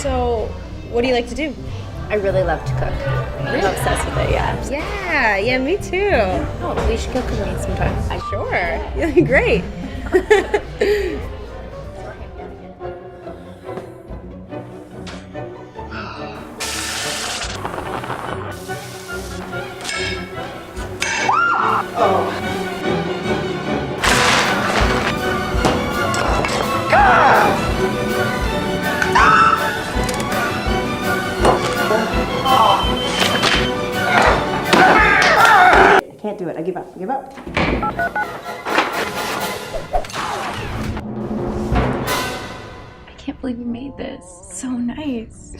So, what do you like to do? I really love to cook. I'm obsessed with it, yeah. Yeah, me too. Oh, we should go cooking sometime. Sure. Yeah, great. I can't do it. I give up. I give up. I can't believe you made this. So nice.